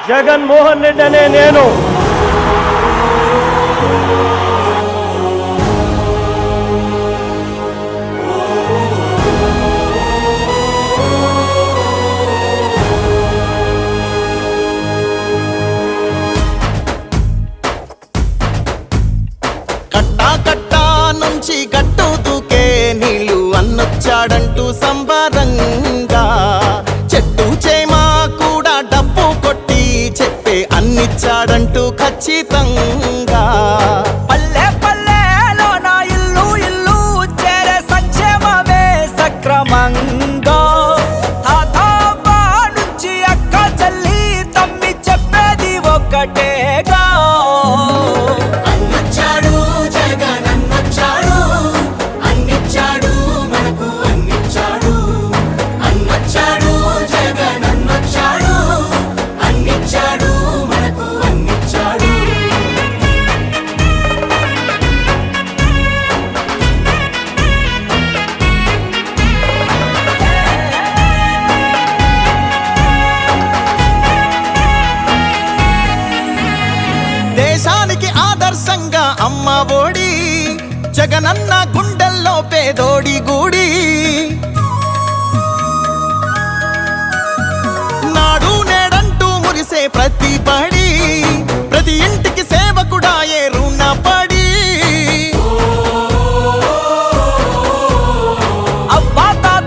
జగన్మోహన్ రెడ్డి అనే నేను నుంచి గట్టు దూకే నీళ్ళు అన్నొచ్చాడంటూ సంబరంగా చెట్టు చేమా కూడా డబ్బు కొట్టి చెప్పే అన్నిచ్చాడంటూ ఖచ్చితంగా పల్లె పల్లెలో నా ఇల్లు ఇల్లు చేరే సంక్షేమమే సక్రమంగా తాతాబా నుంచి అక్క చెల్లి తమ్మి చెప్పేది ఒక్కటేగా దేశానికి ఆదర్శంగా అమ్మ ఒడి జగనన్న గుండెల్లో పేదోడి గూడి నాడు నేడంటూ మురిసే ప్రతి